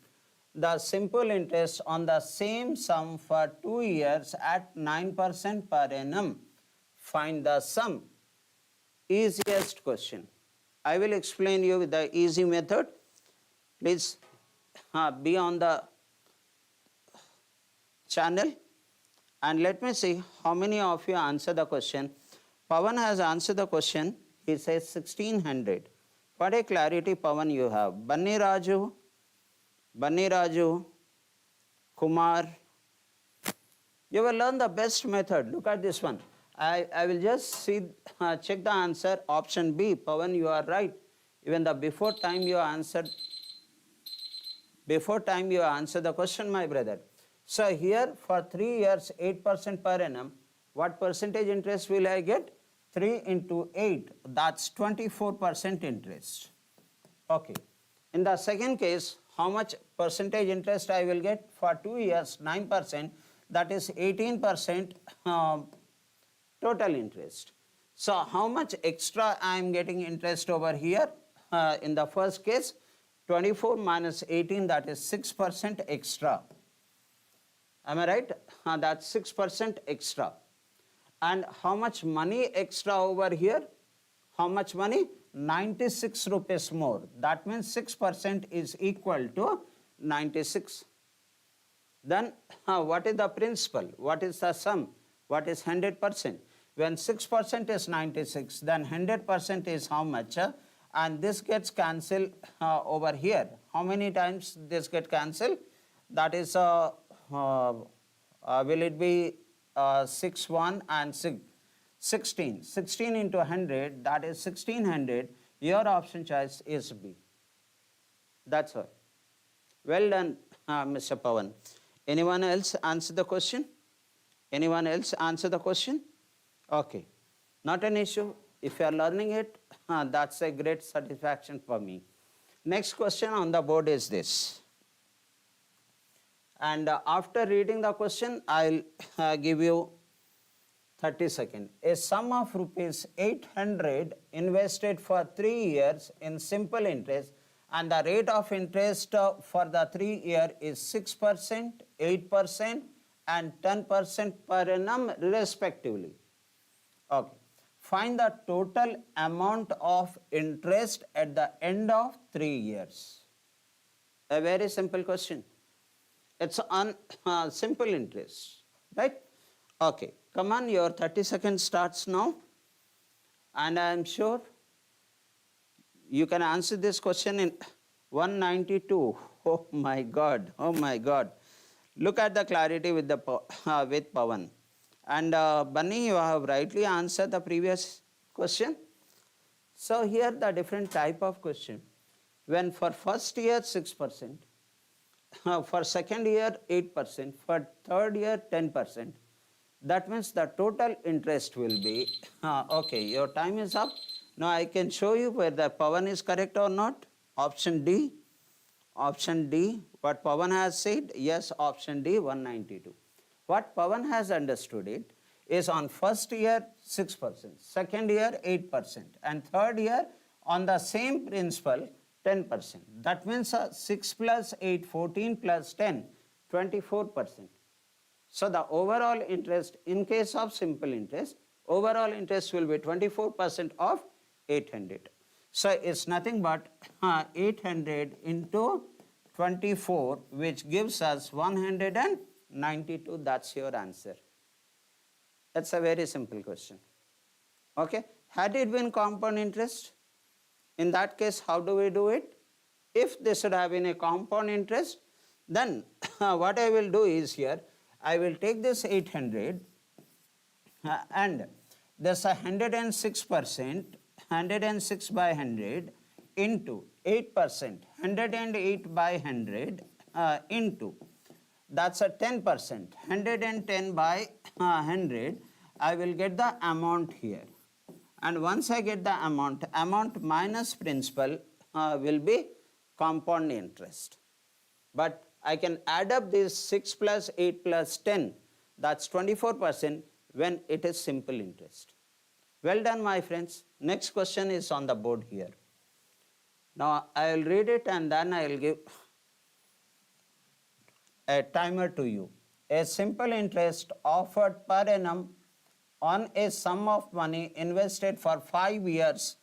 the simple interest on the same sum for 2 years at 9% per annum. Find the sum. Easiest question. I will explain you with the easy method. Please be on the channel and let me see how many of you answer the question. Pawan has answered the question. He says 1,600. What a clarity, Pawan, you have. Banni Raju, Kumar. You will learn the best method. Look at this one. I will just see, check the answer. Option B. Pawan, you are right. Even the before time you answered the question, my brother. So here for 3 years, 8% per annum, what percentage interest will I get? 3 into 8, that's 24% interest. Okay. In the second case, how much percentage interest I will get? For 2 years, 9%, that is 18% total interest. So how much extra I am getting interest over here? In the first case, 24 minus 18, that is 6% extra. Am I right? That's 6% extra. And how much money extra over here? How much money? 96 rupees more. That means 6% is equal to 96. Then what is the principal? What is the sum? What is 100%? When 6% is 96, then 100% is how much? And this gets cancelled over here. How many times this get cancelled? That is will it be 6, 1 and 6, 16. 16 into 100, that is 1,600. Your option choice is B. That's all. Well done, Mr. Pawan. Anyone else answer the question? Anyone else answer the question? Okay, not an issue. If you are learning it, that's a great satisfaction for me. Next question on the board is this. And after reading the question, I'll give you 30 seconds. A sum of rupees 800 invested for 3 years in simple interest, and the rate of interest for the 3 year is 6%, 8% and 10% per annum respectively. Okay. Find the total amount of interest at the end of 3 years. A very simple question. It's on simple interest, right? Okay, come on, your 30 seconds starts now. And I am sure you can answer this question in 192. Oh my God, oh my God. Look at the clarity with with Pawan. And Bunny, you have rightly answered the previous question. So here the different type of question. When for first year 6%, for second year 8%, for third year 10%, that means the total interest will be, okay, your time is up. Now I can show you whether Pawan is correct or not. Option D, what Pawan has said, yes, option D, 192. What Pawan has understood it is on first year 6%, second year 8%, and third year on the same principle 10%. That means 6 plus 8, 14 plus 10, 24%. So the overall interest, in case of simple interest, overall interest will be 24% of 800. So it's nothing but 800 into 24, which gives us 192. That's your answer. That's a very simple question. Okay. Had it been compound interest, in that case, how do we do it? If this should have been a compound interest, then what I will do is here, I will take this 800 and this 106%, 106 by 100 into 8%, 108 by 100 into, that's a 10%, 110 by 100, I will get the amount here. And once I get the amount minus principal will be compound interest. But I can add up this 6 plus 8 plus 10, that's 24% when it is simple interest. Well done, my friends. Next question is on the board here. Now I will read it and then I will give a timer to you. A simple interest offered per annum on a sum of money invested for 5 years.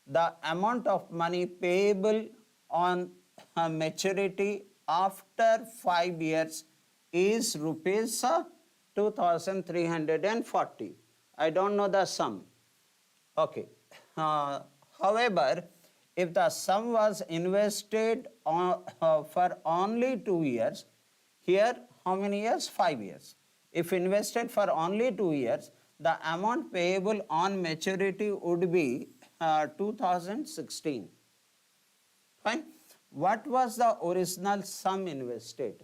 The amount of money payable on maturity after 5 years is rupees 2,340. I don't know the sum. Okay. However, if the sum was invested for only 2 years, here how many years? 5 years. If invested for only 2 years, the amount payable on maturity would be 2016. Fine. What was the original sum invested?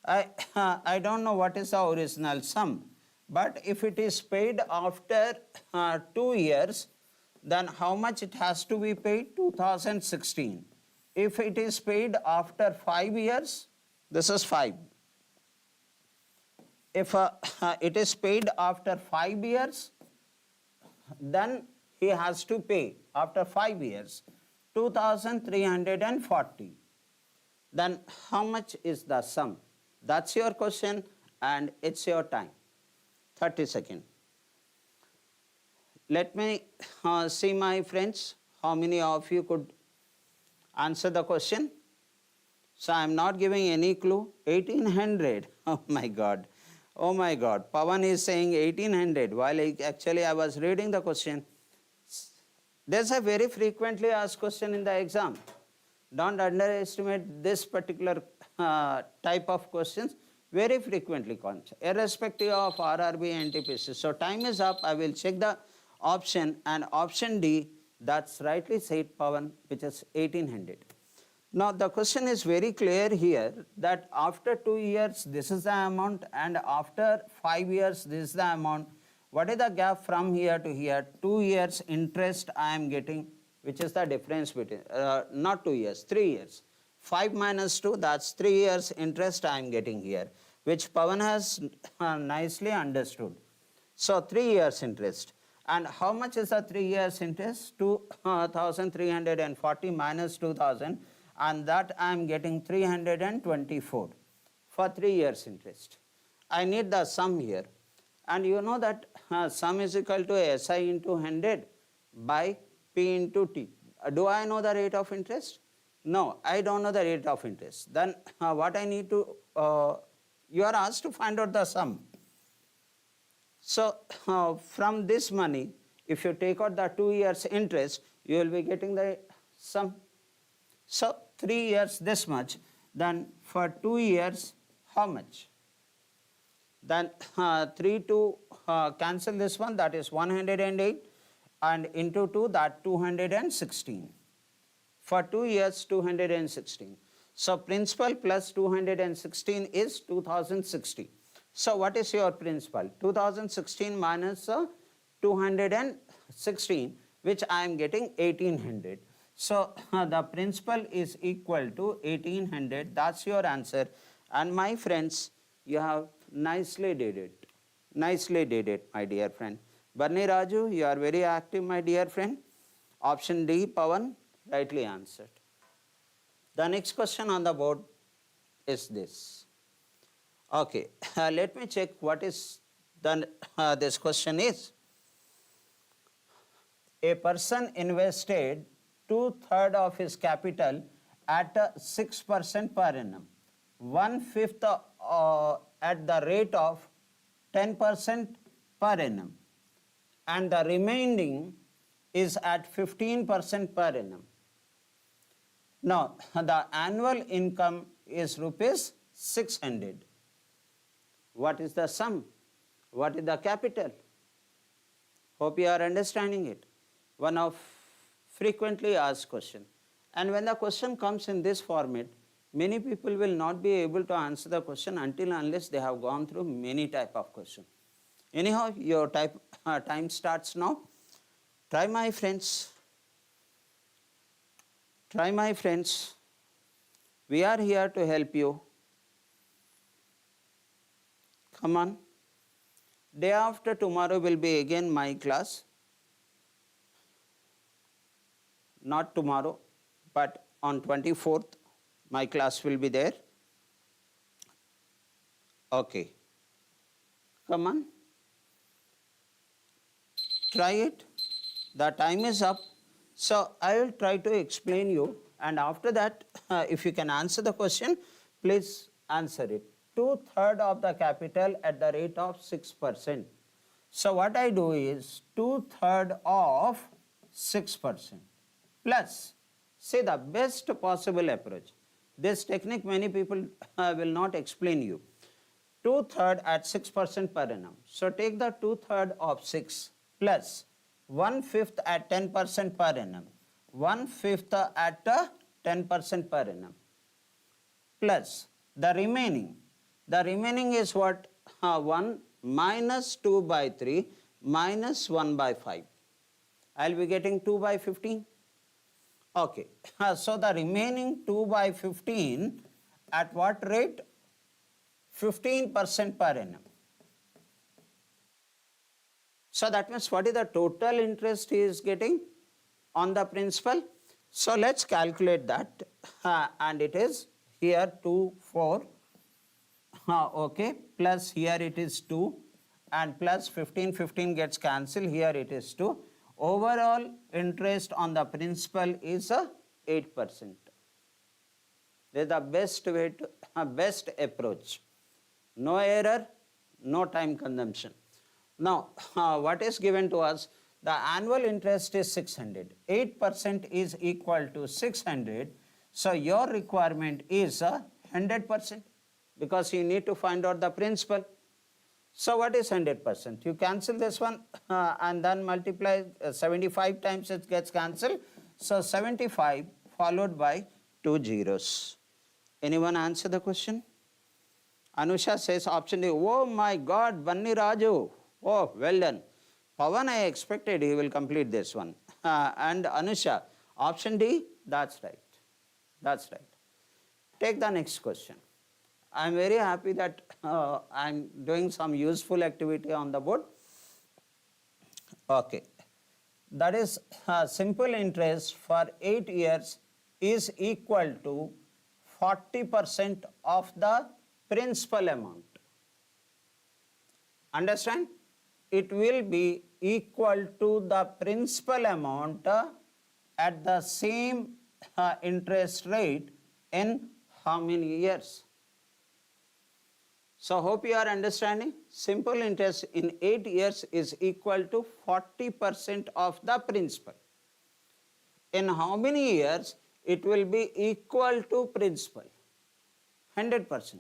I don't know what is the original sum, but if it is paid after 2 years, then how much it has to be paid? 2016. If it is paid after 5 years, this is 5. If it is paid after 5 years, then he has to pay after 5 years 2,340. Then how much is the sum? That's your question and it's your time. 30 seconds. Let me see, my friends, how many of you could answer the question. So I am not giving any clue. 1800. Oh my God. Oh my God. Pawan is saying 1800 while actually I was reading the question. There's a very frequently asked question in the exam. Don't underestimate this particular type of questions. Very frequently comes, irrespective of RRB NTPC. So time is up. I will check the option, and option D, that's rightly said, Pawan, which is 1800. Now the question is very clear here that after 2 years this is the amount and after 5 years this is the amount. What is the gap from here to here? 2 years interest I am getting, which is the difference between, not 2 years, 3 years. 5 minus 2, that's 3 years interest I am getting here, which Pawan has nicely understood. So 3 years interest. And how much is the 3 years interest? 2,340 minus 2,000, and that I am getting 324 for 3 years interest. I need the sum here. And you know that sum is equal to SI into 100 by P into T. Do I know the rate of interest? No, I don't know the rate of interest. Then what I need to, you are asked to find out the sum. So from this money, if you take out the 2 years interest, you will be getting the sum. So 3 years this much, then for 2 years how much? Then 3 to cancel this one, that is 108, and into 2, that 216. For 2 years 216. So principal plus 216 is 2060. So what is your principal? 2016 minus 216, which I am getting 1800. So the principal is equal to 1800. That's your answer. And my friends, you have nicely did it. Nicely did it, my dear friend. Barney Raju, you are very active, my dear friend. Option D, Pawan, rightly answered. The next question on the board is this. Okay, let me check what is the, this question is. A person invested 2/3 of his capital at 6% per annum, 1/5 at the rate of 10% per annum, and the remaining is at 15% per annum. Now, the annual income is rupees 600. What is the sum? What is the capital? Hope you are understanding it. One of frequently asked question. And when the question comes in this format, many people will not be able to answer the question until unless they have gone through many type of question. Anyhow, your time starts now. Try, my friends. Try, my friends. We are here to help you. Come on. Day after tomorrow will be again my class. Not tomorrow, but on 24th, my class will be there. Okay. Come on. Try it. The time is up. So I will try to explain you, and after that, if you can answer the question, please answer it. 2/3 of the capital at the rate of 6%. So what I do is 2/3 of 6% plus, say, the best possible approach. This technique many people will not explain you. 2/3 at 6% per annum. So take the 2/3 of 6 plus 1/5 at 10% per annum. 1/5 at 10% per annum plus the remaining. The remaining is what? 1 minus 2 by 3 minus 1 by 5. I will be getting 2 by 15. Okay. So the remaining 2 by 15 at what rate? 15% per annum. So that means what is the total interest he is getting on the principal? So let's calculate that. And it is here 2, 4. Okay, plus here it is 2, and plus 15, 15 gets cancelled, here it is 2. Overall interest on the principal is 8%. This is the best way to, best approach. No error, no time consumption. Now, what is given to us? The annual interest is 600. 8% is equal to 600. So your requirement is 100%. Because you need to find out the principal. So what is 100%? You cancel this one and then multiply 75 times, it gets cancelled. So 75 followed by 2 zeros. Anyone answer the question? Anusha says option D. Oh my God, Banni Raju. Oh, well done. Pavan, I expected he will complete this one. And Anusha, option D, that's right. That's right. Take the next question. I am very happy that I am doing some useful activity on the board. Okay. That is simple interest for 8 years is equal to 40% of the principal amount. Understand? It will be equal to the principal amount at the same interest rate in how many years? So, hope you are understanding. Simple interest in 8 years is equal to 40% of the principal. In how many years it will be equal to principal? 100%.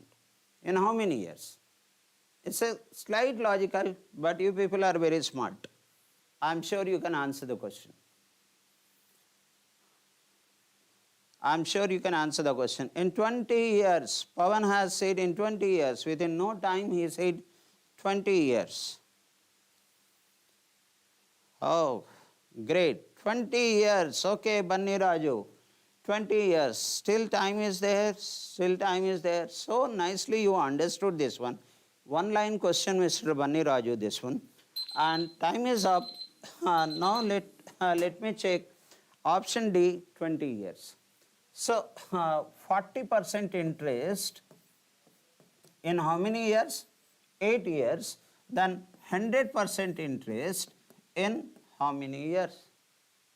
In how many years? It's a slight logical, but you people are very smart. I'm sure you can answer the question. I'm sure you can answer the question. In 20 years, Pavan has said in 20 years, within no time he said 20 years. Oh, great. 20 years, okay, Banni Raju. 20 years, still time is there, still time is there. So nicely you understood this one. One line question, Mr. Banni Raju, this one. And time is up. Now let me check. Option D, 20 years. So 40% interest in how many years? 8 years. Then 100% interest in how many years?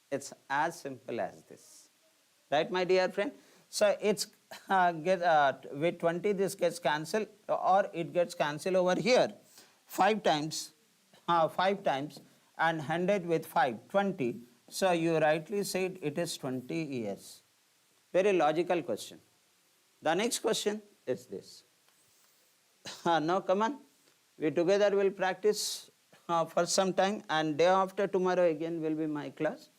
It's as simple as this. Right, my dear friend? So it's with 20 this gets cancelled, or it gets cancelled over here 5 times, and 100 with 5, 20. So you rightly said it is 20 years. Very logical question. The next question is this. Now come on, we together will practice for some time, and day after tomorrow again will be my class.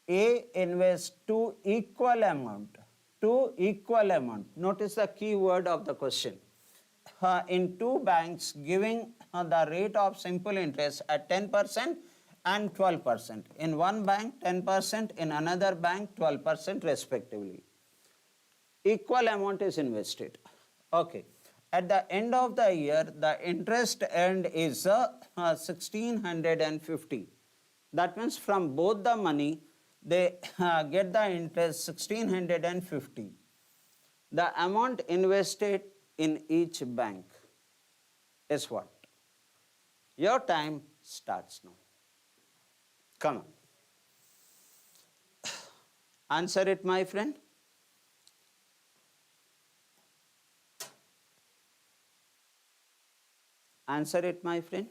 A invests two equal amount. Notice the key word of the question. In 2 banks giving the rate of simple interest at 10% and 12%. In one bank 10%, in another bank 12% respectively. Equal amount is invested. Okay. At the end of the year, the interest earned is 1650. That means from both the money, they get the interest 1650. The amount invested in each bank is what? Your time starts now. Come on. Answer it, my friend. Answer it, my friend.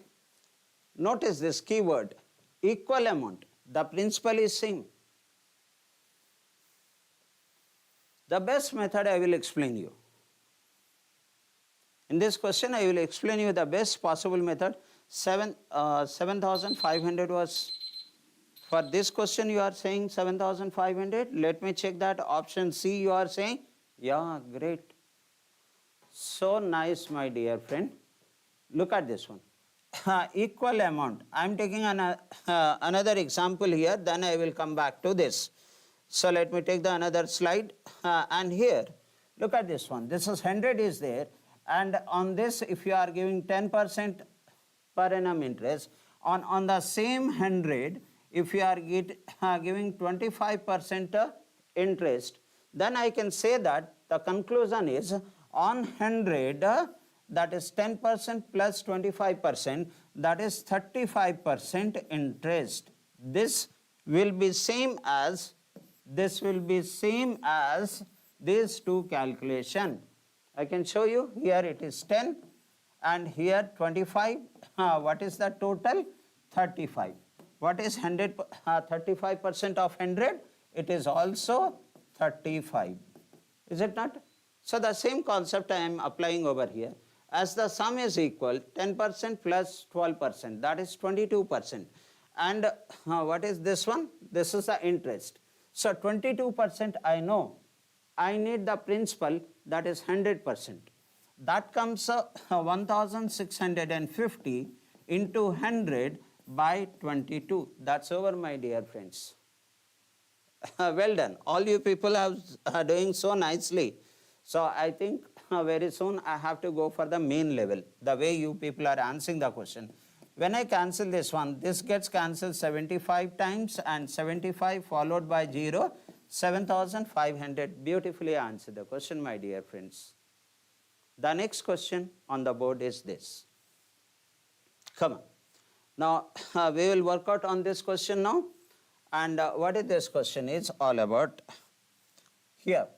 Notice this keyword, equal amount. The principal is same. The best method I will explain you. In this question, I will explain you the best possible method. 7,500 was, for this question you are saying 7,500. Let me check that. Option C you are saying. Yeah, great. So nice, my dear friend. Look at this one. Equal amount. I am taking another example here, then I will come back to this. So let me take the another slide, and here, look at this one. This is 100 is there, and on this, if you are giving 10% per annum interest, on the same 100, if you are giving 25% interest, then I can say that the conclusion is on 100, that is 10% plus 25%, that is 35% interest. This will be same as these two calculation. I can show you. Here it is 10 and here 25. What is the total? 35. What is 35% of 100? It is also 35. Is it not? So the same concept I am applying over here. As the sum is equal, 10% plus 12%, that is 22%. And what is this one? This is the interest. So 22% I know. I need the principal, that is 100%. That comes 1650 into 100 by 22. That's over, my dear friends. Well done. All you people are doing so nicely. So I think very soon I have to go for the main level, the way you people are answering the question. When I cancel this one, this gets cancelled 75 times, and 75 followed by 0, 7500. Beautifully answered the question, my dear friends. The next question on the board is this. Come on. Now, we will work out on this question now. And what is this question is all about? Here,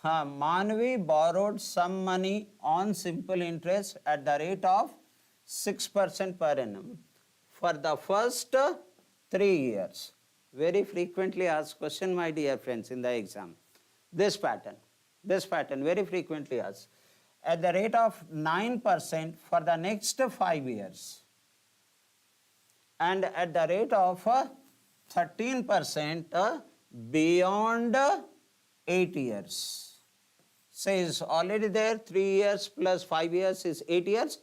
Manvi borrowed some money on simple interest at the rate of 6% per annum for the first 3 years. Very frequently asked question, my dear friends, in the exam. This pattern very frequently asked. At the rate of 9% for the next 5 years. And at the rate of 13% beyond 8 years. Says already there 3 years plus 5 years is 8 years.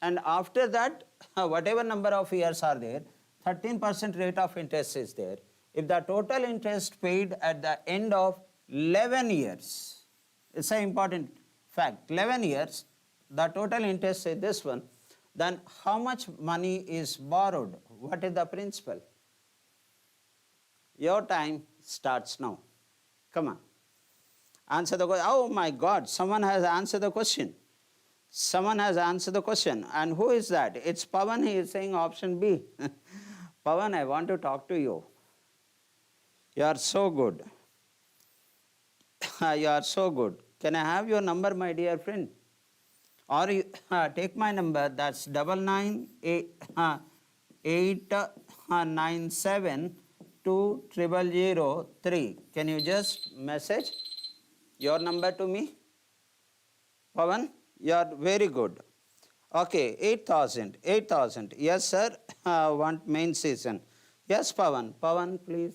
And after that, whatever number of years are there, 13% rate of interest is there. If the total interest paid at the end of 11 years, it's an important fact, 11 years, the total interest is this one, then how much money is borrowed? What is the principal? Your time starts now. Come on. Answer the question. Oh my God, someone has answered the question. Someone has answered the question. And who is that? It's Pavan. He is saying option B. Pavan, I want to talk to you. You are so good. You are so good. Can I have your number, my dear friend? Or you, take my number, that's 9989720003. Can you just message your number to me? Pavan, you are very good. Okay, 8,000. Yes, sir, want main season. Yes, Pavan. Pavan, please,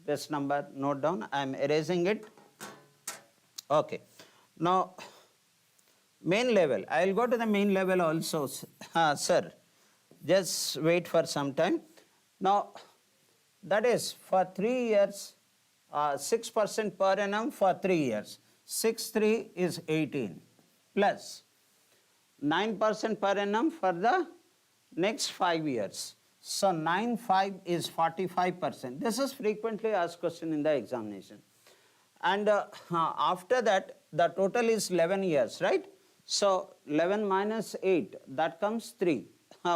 this number, note down. I am erasing it. Okay. Now, main level. I will go to the main level also, sir. Just wait for some time. Now, that is for 3 years, 6% per annum for 3 years. 6/3 is 18 plus 9% per annum for the next 5 years. So 9/5 is 45%. This is frequently asked question in the examination. And after that, the total is 11 years, right? So 11 minus 8, that comes 3.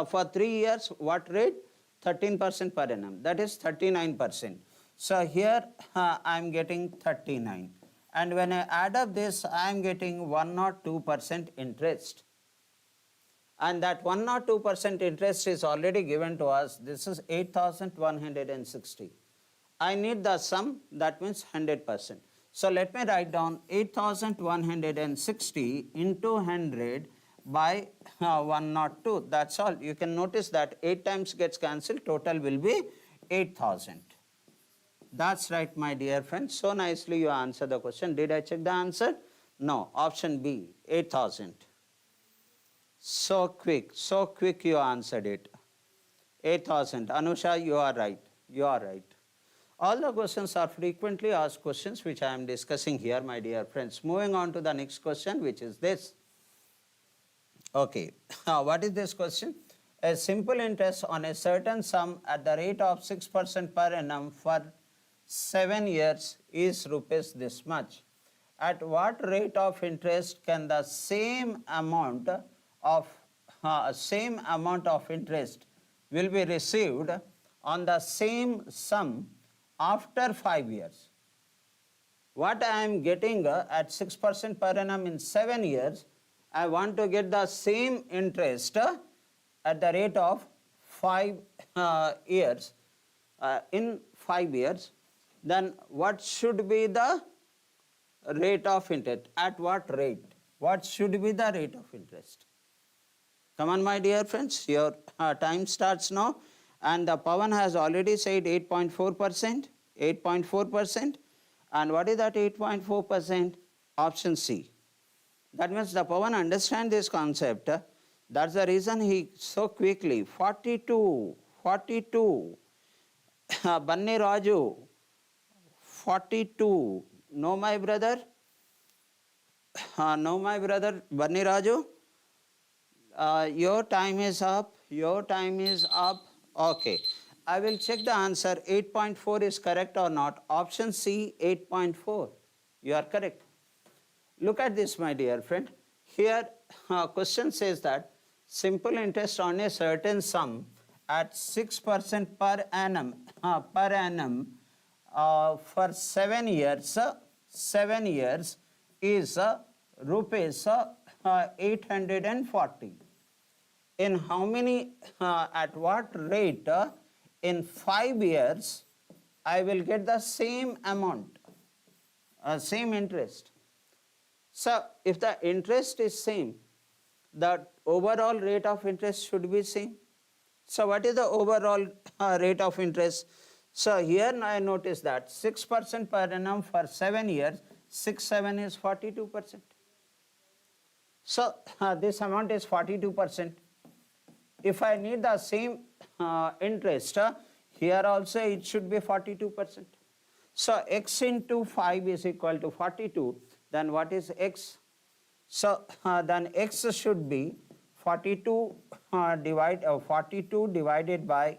For 3 years, what rate? 13% per annum. That is 39%. So here I am getting 39. And when I add up this, I am getting 102% interest. And that 102% interest is already given to us. This is 8,160. I need the sum, that means 100%. So let me write down 8,160 into 100 by 102. That's all. You can notice that 8 times gets cancelled. Total will be 8,000. That's right, my dear friends. So nicely you answer the question. Did I check the answer? No. Option B, 8,000. So quick you answered it. 8,000. Anusha, you are right. You are right. All the questions are frequently asked questions which I am discussing here, my dear friends. Moving on to the next question, which is this. Okay. What is this question? A simple interest on a certain sum at the rate of 6% per annum for 7 years is rupees this much. At what rate of interest can the same amount of interest will be received on the same sum after 5 years? What I am getting at 6% per annum in 7 years, I want to get the same interest at the rate of 5 years, in 5 years. Then what should be the rate of interest? At what rate? What should be the rate of interest? Come on, my dear friends, your time starts now. And the Pavan has already said 8.4%, 8.4%. And what is that 8.4%? Option C. That means the Pawan understand this concept. That's the reason he so quickly, 42, Banni Raju, 42. No, my brother? No, my brother, Banni Raju? Your time is up. Your time is up. Okay. I will check the answer. 8.4 is correct or not. Option C, 8.4. You are correct. Look at this, my dear friend. Here, question says that simple interest on a certain sum at 6% per annum, for 7 years, is rupees 840. In how many, at what rate, in 5 years, I will get the same amount, same interest. So, if the interest is same, the overall rate of interest should be same. So, what is the overall rate of interest? So, here I notice that 6% per annum for 7 years, 7 is 42%. So, this amount is 42%. If I need the same interest, here also it should be 42%. So, x into 5 is equal to 42. Then what is x? So, then x should be 42 divided by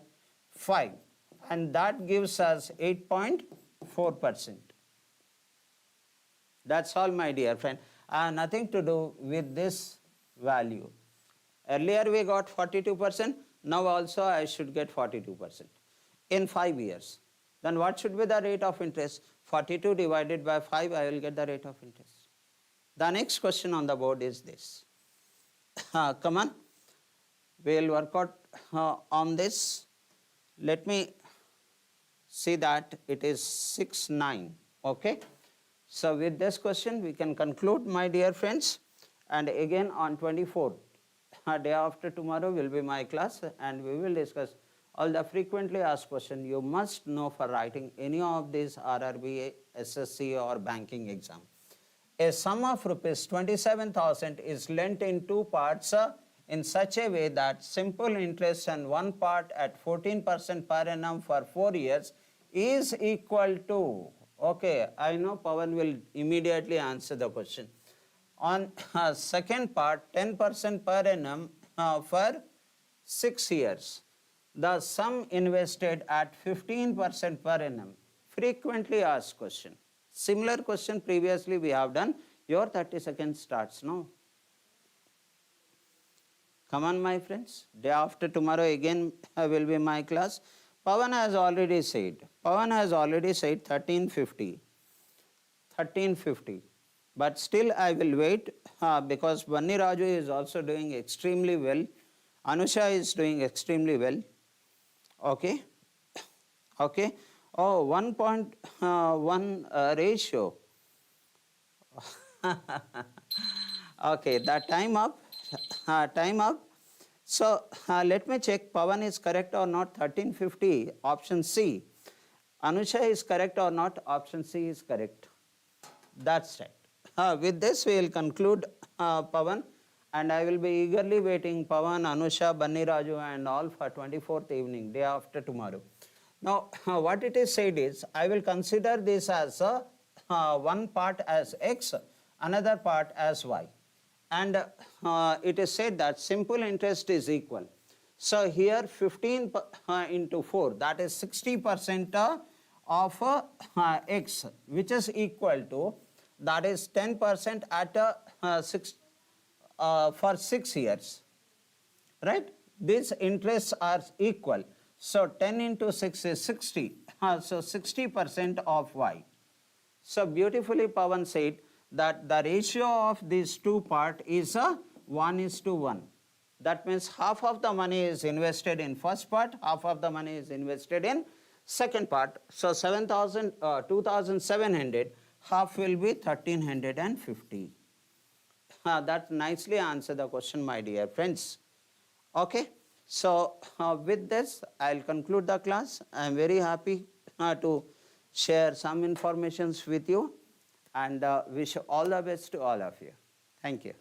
5, and that gives us 8.4%. That's all, my dear friend. Nothing to do with this value. Earlier we got 42%, now also I should get 42% in 5 years. Then what should be the rate of interest? 42 divided by 5, I will get the rate of interest. The next question on the board is this. Come on, we will work out on this. Let me see that it is 6-9, okay. So with this question we can conclude, my dear friends, and again on 24th, day after tomorrow will be my class, and we will discuss all the frequently asked questions you must know for writing any of these RRB, SSC or banking exam. A sum of rupees 27,000 is lent in 2 parts in such a way that simple interest on one part at 14% per annum for 4 years is equal to, okay, I know Pawan will immediately answer the question. On second part, 10% per annum for 6 years. The sum invested at 15% per annum. Frequently asked question. Similar question previously we have done. Your 30 seconds starts now. Come on, my friends. Day after tomorrow again will be my class. Pawan has already said 1350. But still I will wait because Banni Raju is also doing extremely well. Anusha is doing extremely well. Okay. Okay. Oh, 1.1 ratio. Okay, that time up. So, let me check Pawan is correct or not. 1350, option C. Anusha is correct or not. Option C is correct. That's right. With this, we will conclude, Pawan, and I will be eagerly waiting Pawan, Anusha, Banni Raju, and all for 24th evening, day after tomorrow. Now, what it is said is, I will consider this as one part as x, another part as y. And it is said that simple interest is equal. So, here 15 into 4, that is 60% of x, which is equal to, that is 10% at for 6 years, right? These interests are equal. So, 10 into 6 is 60. So, 60% of y. So, beautifully Pawan said that the ratio of these two parts is 1:1. That means half of the money is invested in first part, half of the money is invested in second part. So, 2,700, half will be 1,350. That nicely answered the question, my dear friends. Okay. So, with this, I will conclude the class. I am very happy to share some informations with you, and wish all the best to all of you. Thank you.